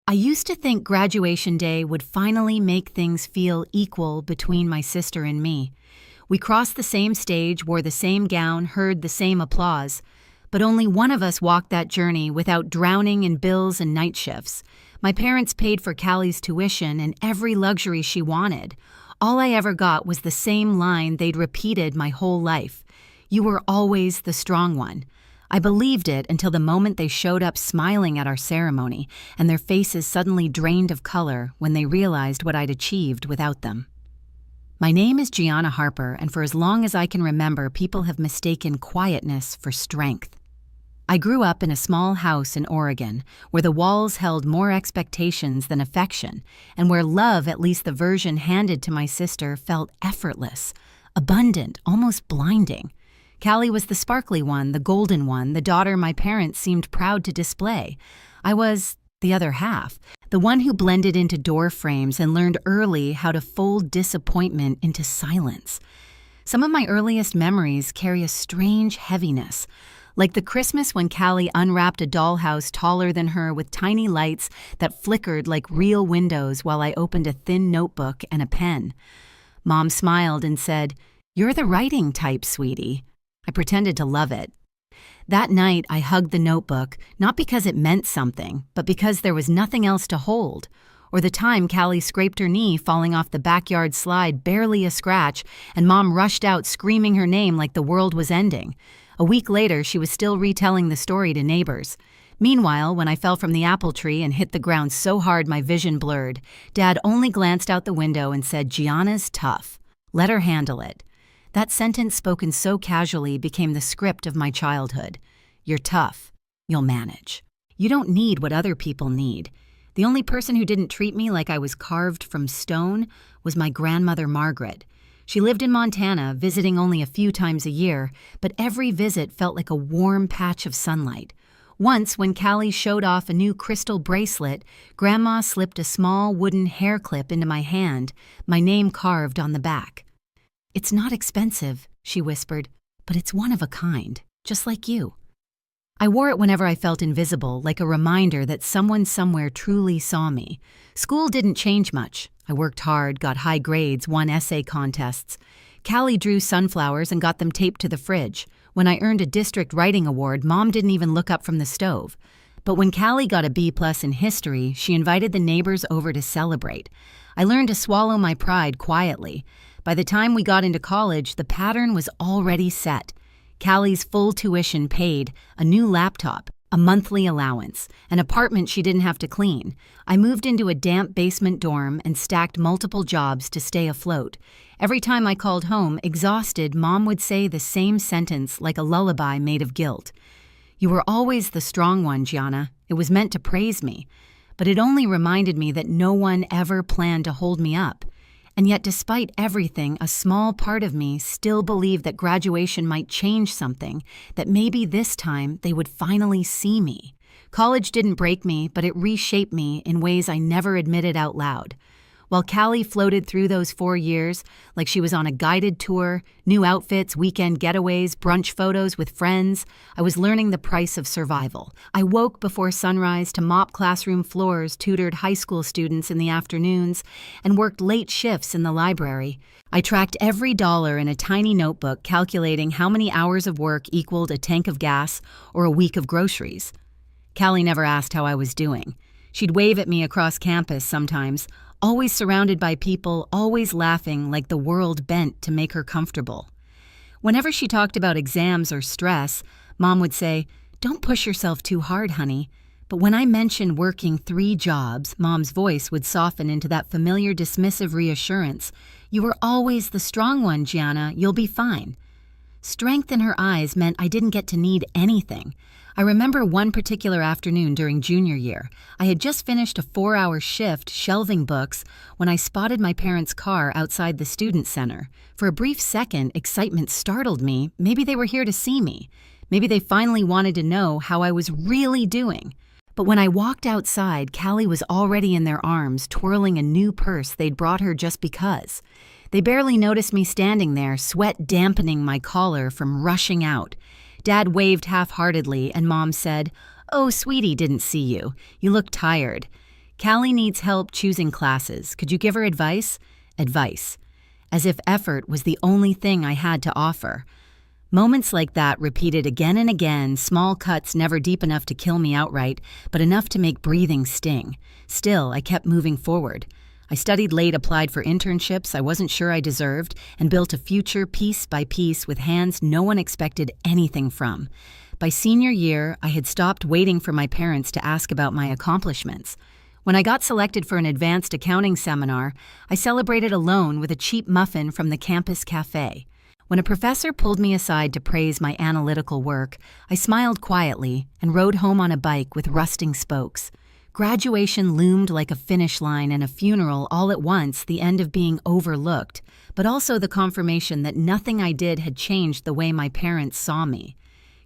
I used to think graduation day would finally make things feel equal between my sister and me. We crossed the same stage, wore the same gown, heard the same applause, but only one of us walked that journey without drowning in bills and night shifts. My parents paid for Callie's tuition and every luxury she wanted. All I ever got was the same line they'd repeated my whole life. You were always the strong one. I believed it until the moment they showed up smiling at our ceremony, and their faces suddenly drained of color when they realized what I'd achieved without them. My name is Gianna Harper, and for as long as I can remember, people have mistaken quietness for strength. I grew up in a small house in Oregon, where the walls held more expectations than affection, and where love, at least the version handed to my sister, felt effortless, abundant, almost blinding. Callie was the sparkly one, the golden one, the daughter my parents seemed proud to display. I was the other half, the one who blended into door frames and learned early how to fold disappointment into silence. Some of my earliest memories carry a strange heaviness, like the Christmas when Callie unwrapped a dollhouse taller than her with tiny lights that flickered like real windows while I opened a thin notebook and a pen. Mom smiled and said, "You're the writing type, sweetie." I pretended to love it. That night, I hugged the notebook, not because it meant something, but because there was nothing else to hold. Or the time Callie scraped her knee falling off the backyard slide, barely a scratch, and Mom rushed out screaming her name like the world was ending. A week later, she was still retelling the story to neighbors. Meanwhile, when I fell from the apple tree and hit the ground so hard my vision blurred, Dad only glanced out the window and said, "Gianna's tough. Let her handle it." That sentence spoken so casually became the script of my childhood. You're tough. You'll manage. You don't need what other people need. The only person who didn't treat me like I was carved from stone was my grandmother Margaret. She lived in Montana, visiting only a few times a year, but every visit felt like a warm patch of sunlight. Once, when Callie showed off a new crystal bracelet, Grandma slipped a small wooden hair clip into my hand, my name carved on the back. "It's not expensive," she whispered, "but it's one of a kind, just like you." I wore it whenever I felt invisible, like a reminder that someone somewhere truly saw me. School didn't change much. I worked hard, got high grades, won essay contests. Callie drew sunflowers and got them taped to the fridge. When I earned a district writing award, Mom didn't even look up from the stove. But when Callie got a B+ in history, she invited the neighbors over to celebrate. I learned to swallow my pride quietly. By the time we got into college, the pattern was already set. Callie's full tuition paid, a new laptop, a monthly allowance, an apartment she didn't have to clean. I moved into a damp basement dorm and stacked multiple jobs to stay afloat. Every time I called home, exhausted, Mom would say the same sentence like a lullaby made of guilt. "You were always the strong one, Gianna." It was meant to praise me, but it only reminded me that no one ever planned to hold me up. And yet, despite everything, a small part of me still believed that graduation might change something, that maybe this time they would finally see me. College didn't break me, but it reshaped me in ways I never admitted out loud. While Callie floated through those 4 years, like she was on a guided tour, new outfits, weekend getaways, brunch photos with friends, I was learning the price of survival. I woke before sunrise to mop classroom floors, tutored high school students in the afternoons, and worked late shifts in the library. I tracked every dollar in a tiny notebook, calculating how many hours of work equaled a tank of gas or a week of groceries. Callie never asked how I was doing. She'd wave at me across campus sometimes, always surrounded by people, always laughing like the world bent to make her comfortable. Whenever she talked about exams or stress, Mom would say, "Don't push yourself too hard, honey." But when I mentioned working 3 jobs, Mom's voice would soften into that familiar dismissive reassurance. "You were always the strong one, Gianna. You'll be fine." Strength in her eyes meant I didn't get to need anything. I remember one particular afternoon during junior year. I had just finished a 4-hour shift shelving books when I spotted my parents' car outside the student center. For a brief second, excitement startled me. Maybe they were here to see me. Maybe they finally wanted to know how I was really doing. But when I walked outside, Callie was already in their arms, twirling a new purse they'd brought her just because. They barely noticed me standing there, sweat dampening my collar from rushing out. Dad waved half-heartedly, and Mom said, "Oh, sweetie didn't see you. You look tired." Callie needs help choosing classes. Could you give her advice? Advice. As if effort was the only thing I had to offer. Moments like that repeated again and again, small cuts never deep enough to kill me outright, but enough to make breathing sting. Still, I kept moving forward. I studied late, applied for internships I wasn't sure I deserved, and built a future piece by piece with hands no one expected anything from. By senior year, I had stopped waiting for my parents to ask about my accomplishments. When I got selected for an advanced accounting seminar, I celebrated alone with a cheap muffin from the campus cafe. When a professor pulled me aside to praise my analytical work, I smiled quietly and rode home on a bike with rusting spokes. Graduation loomed like a finish line and a funeral all at once, the end of being overlooked, but also the confirmation that nothing I did had changed the way my parents saw me.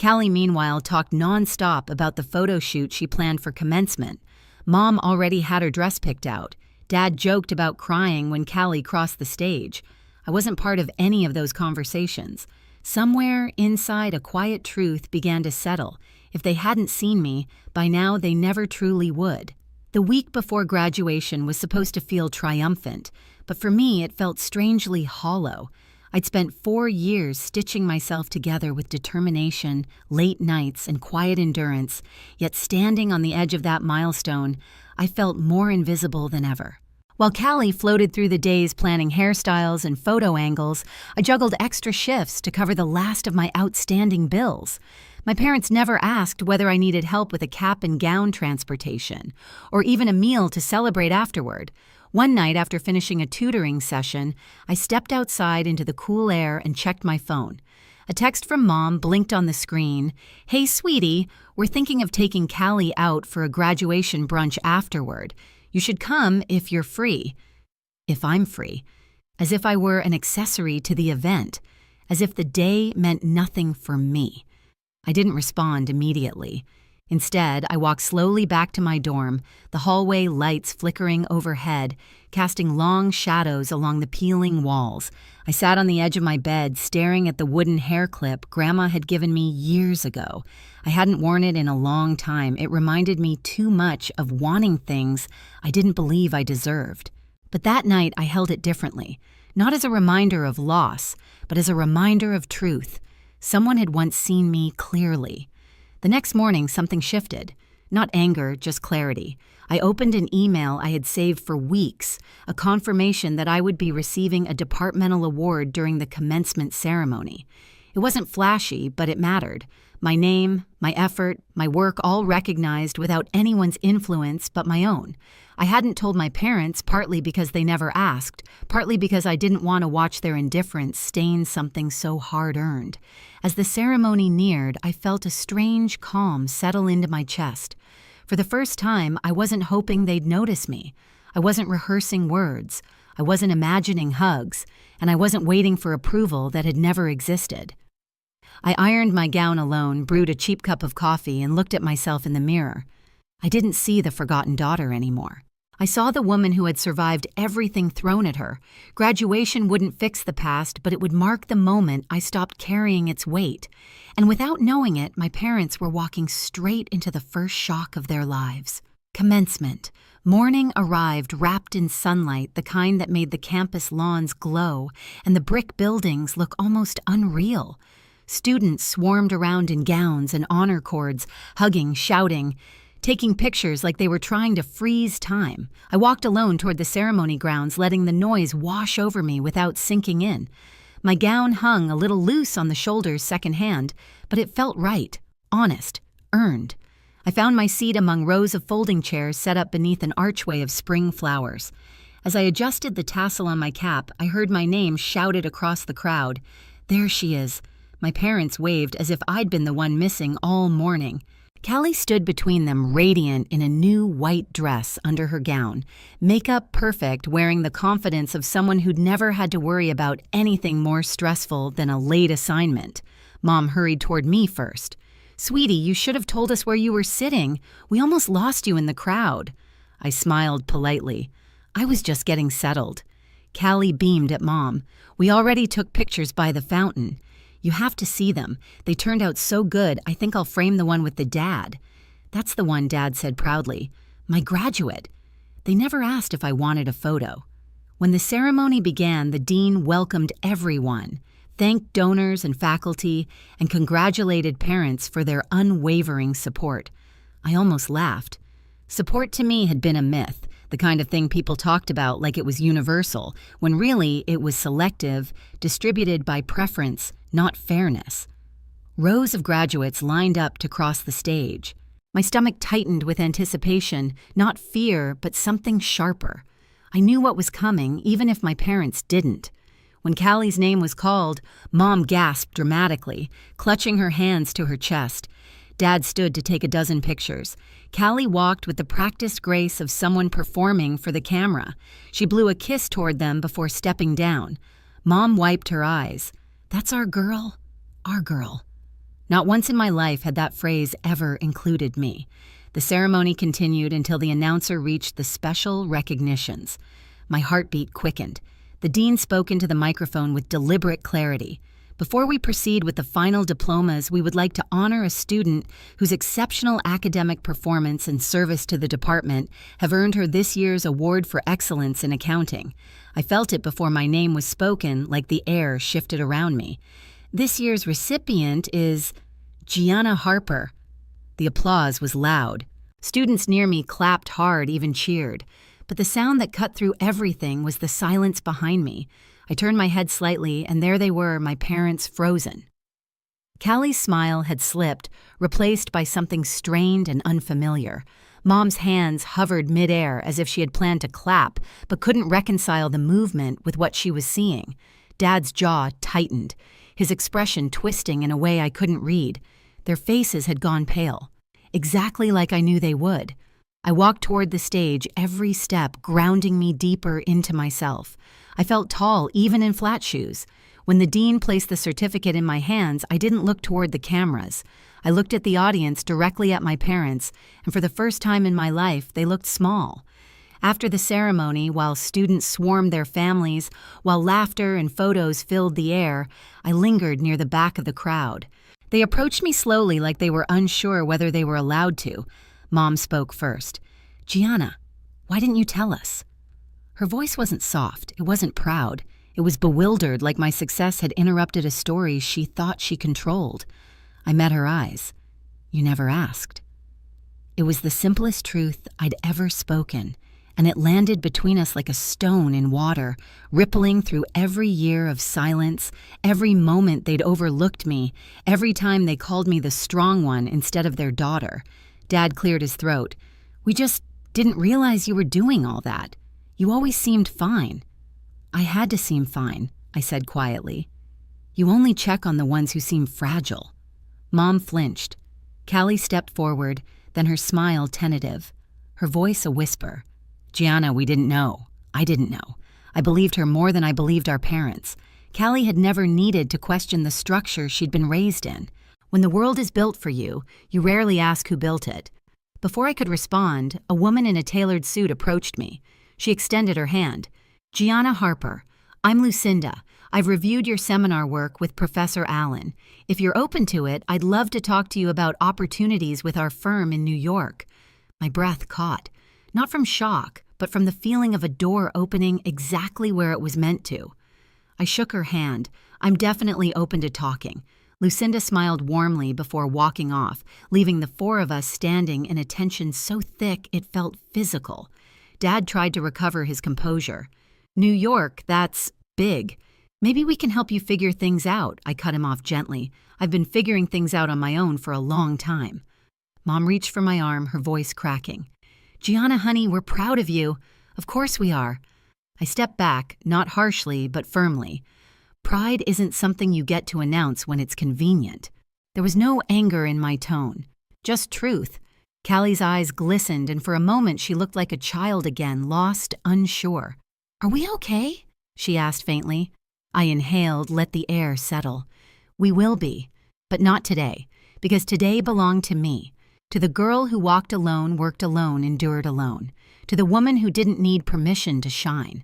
Callie, meanwhile, talked nonstop about the photo shoot she planned for commencement. Mom already had her dress picked out. Dad joked about crying when Callie crossed the stage. I wasn't part of any of those conversations. Somewhere inside, a quiet truth began to settle. If they hadn't seen me, by now they never truly would. The week before graduation was supposed to feel triumphant, but for me it felt strangely hollow. I'd spent 4 years stitching myself together with determination, late nights, and quiet endurance, yet standing on the edge of that milestone, I felt more invisible than ever. While Callie floated through the days planning hairstyles and photo angles, I juggled extra shifts to cover the last of my outstanding bills. My parents never asked whether I needed help with a cap and gown transportation, or even a meal to celebrate afterward. One night after finishing a tutoring session, I stepped outside into the cool air and checked my phone. A text from Mom blinked on the screen. "Hey, sweetie, we're thinking of taking Callie out for a graduation brunch afterward. You should come if you're free." If I'm free. As if I were an accessory to the event. As if the day meant nothing for me. I didn't respond immediately. Instead, I walked slowly back to my dorm, the hallway lights flickering overhead, casting long shadows along the peeling walls. I sat on the edge of my bed, staring at the wooden hair clip Grandma had given me years ago. I hadn't worn it in a long time. It reminded me too much of wanting things I didn't believe I deserved. But that night, I held it differently. Not as a reminder of loss, but as a reminder of truth. Someone had once seen me clearly. The next morning, something shifted. Not anger, just clarity. I opened an email I had saved for weeks, a confirmation that I would be receiving a departmental award during the commencement ceremony. It wasn't flashy, but it mattered. My name, my effort, my work all recognized without anyone's influence but my own. I hadn't told my parents, partly because they never asked, partly because I didn't want to watch their indifference stain something so hard-earned. As the ceremony neared, I felt a strange calm settle into my chest. For the first time, I wasn't hoping they'd notice me. I wasn't rehearsing words. I wasn't imagining hugs. And I wasn't waiting for approval that had never existed. I ironed my gown alone, brewed a cheap cup of coffee, and looked at myself in the mirror. I didn't see the forgotten daughter anymore. I saw the woman who had survived everything thrown at her. Graduation wouldn't fix the past, but it would mark the moment I stopped carrying its weight. And without knowing it, my parents were walking straight into the first shock of their lives. Commencement. Morning arrived wrapped in sunlight, the kind that made the campus lawns glow, and the brick buildings look almost unreal. Students swarmed around in gowns and honor cords, hugging, shouting, taking pictures like they were trying to freeze time. I walked alone toward the ceremony grounds, letting the noise wash over me without sinking in. My gown hung a little loose on the shoulders secondhand, but it felt right, honest, earned. I found my seat among rows of folding chairs set up beneath an archway of spring flowers. As I adjusted the tassel on my cap, I heard my name shouted across the crowd. There she is. My parents waved as if I'd been the one missing all morning. Callie stood between them, radiant in a new white dress under her gown, makeup perfect, wearing the confidence of someone who'd never had to worry about anything more stressful than a late assignment. Mom hurried toward me first. "Sweetie, you should have told us where you were sitting. We almost lost you in the crowd." I smiled politely. I was just getting settled. Callie beamed at Mom. "We already took pictures by the fountain. You have to see them. They turned out so good, I think I'll frame the one with the dad." "That's the one," Dad said proudly. "My graduate." They never asked if I wanted a photo. When the ceremony began, the dean welcomed everyone, thanked donors and faculty, and congratulated parents for their unwavering support. I almost laughed. Support to me had been a myth, the kind of thing people talked about like it was universal, when really it was selective, distributed by preference, not fairness. Rows of graduates lined up to cross the stage. My stomach tightened with anticipation, not fear, but something sharper. I knew what was coming, even if my parents didn't. When Callie's name was called, Mom gasped dramatically, clutching her hands to her chest. Dad stood to take a dozen pictures. Callie walked with the practiced grace of someone performing for the camera. She blew a kiss toward them before stepping down. Mom wiped her eyes. "That's our girl? Our girl." Not once in my life had that phrase ever included me. The ceremony continued until the announcer reached the special recognitions. My heartbeat quickened. The dean spoke into the microphone with deliberate clarity. "Before we proceed with the final diplomas, we would like to honor a student whose exceptional academic performance and service to the department have earned her this year's Award for Excellence in Accounting." I felt it before my name was spoken, like the air shifted around me. "This year's recipient is Gianna Harper." The applause was loud. Students near me clapped hard, even cheered. But the sound that cut through everything was the silence behind me. I turned my head slightly, and there they were, my parents frozen. Callie's smile had slipped, replaced by something strained and unfamiliar. Mom's hands hovered midair as if she had planned to clap, but couldn't reconcile the movement with what she was seeing. Dad's jaw tightened, his expression twisting in a way I couldn't read. Their faces had gone pale, exactly like I knew they would. I walked toward the stage, every step grounding me deeper into myself. I felt tall, even in flat shoes. When the dean placed the certificate in my hands, I didn't look toward the cameras. I looked at the audience, directly at my parents, and for the first time in my life, they looked small. After the ceremony, while students swarmed their families, while laughter and photos filled the air, I lingered near the back of the crowd. They approached me slowly like they were unsure whether they were allowed to. Mom spoke first. "Gianna, why didn't you tell us?" Her voice wasn't soft, it wasn't proud. It was bewildered, like my success had interrupted a story she thought she controlled. I met her eyes. "You never asked." It was the simplest truth I'd ever spoken, and it landed between us like a stone in water, rippling through every year of silence, every moment they'd overlooked me, every time they called me the strong one instead of their daughter. Dad cleared his throat. "We just didn't realize you were doing all that. You always seemed fine." "I had to seem fine," I said quietly. "You only check on the ones who seem fragile." Mom flinched. Callie stepped forward, then her smile tentative, her voice a whisper. "Gianna, we didn't know. I didn't know. I believed her more than I believed our parents. Callie had never needed to question the structure she'd been raised in. When the world is built for you, you rarely ask who built it." Before I could respond, a woman in a tailored suit approached me. She extended her hand. "Gianna Harper, I'm Lucinda. I've reviewed your seminar work with Professor Allen. If you're open to it, I'd love to talk to you about opportunities with our firm in New York." My breath caught, not from shock, but from the feeling of a door opening exactly where it was meant to. I shook her hand. "I'm definitely open to talking." Lucinda smiled warmly before walking off, leaving the four of us standing in a tension so thick it felt physical. Dad tried to recover his composure. "New York, that's big. Maybe we can help you figure things out," I cut him off gently. "I've been figuring things out on my own for a long time." Mom reached for my arm, her voice cracking. "Gianna, honey, we're proud of you." "Of course we are." I stepped back, not harshly, but firmly. Pride isn't something you get to announce when it's convenient. There was no anger in my tone, just truth. Callie's eyes glistened, and for a moment she looked like a child again, lost, unsure. "Are we okay?" she asked faintly. I inhaled, let the air settle. "We will be, but not today, because today belonged to me, to the girl who walked alone, worked alone, endured alone, to the woman who didn't need permission to shine."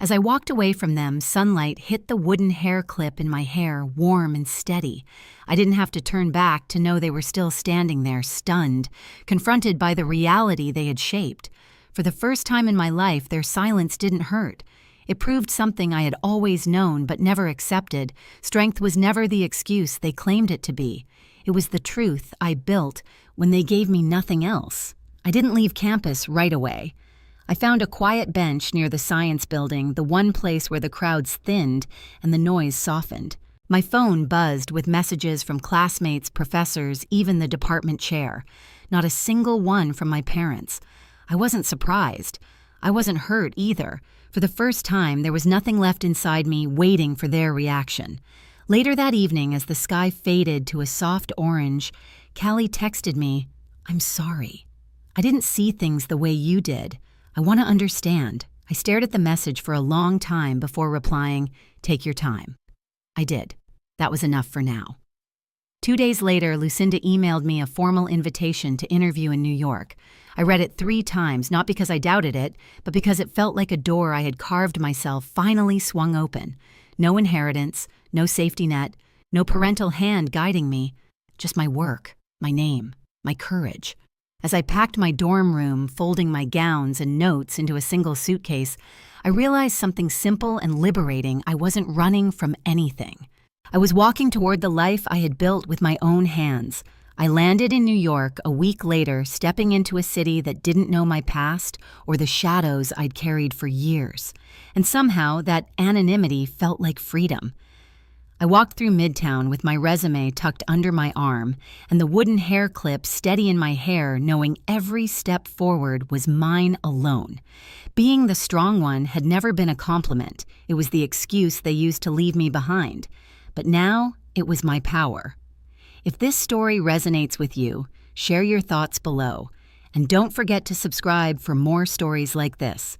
As I walked away from them, sunlight hit the wooden hair clip in my hair, warm and steady. I didn't have to turn back to know they were still standing there, stunned, confronted by the reality they had shaped. For the first time in my life, their silence didn't hurt. It proved something I had always known but never accepted. Strength was never the excuse they claimed it to be. It was the truth I built when they gave me nothing else. I didn't leave campus right away. I found a quiet bench near the science building, the one place where the crowds thinned and the noise softened. My phone buzzed with messages from classmates, professors, even the department chair. Not a single one from my parents. I wasn't surprised. I wasn't hurt either. For the first time, there was nothing left inside me waiting for their reaction. Later that evening, as the sky faded to a soft orange, Callie texted me, "I'm sorry. I didn't see things the way you did. I want to understand." I stared at the message for a long time before replying, "Take your time." I did. That was enough for now. 2 days later, Lucinda emailed me a formal invitation to interview in New York. I read it 3 times, not because I doubted it, but because it felt like a door I had carved myself finally swung open. No inheritance, no safety net, no parental hand guiding me, just my work, my name, my courage. As I packed my dorm room, folding my gowns and notes into a single suitcase, I realized something simple and liberating. I wasn't running from anything. I was walking toward the life I had built with my own hands. I landed in New York a week later, stepping into a city that didn't know my past or the shadows I'd carried for years. And somehow that anonymity felt like freedom. I walked through Midtown with my resume tucked under my arm and the wooden hair clip steady in my hair, knowing every step forward was mine alone. Being the strong one had never been a compliment. It was the excuse they used to leave me behind. But now it was my power. If this story resonates with you, share your thoughts below. And don't forget to subscribe for more stories like this.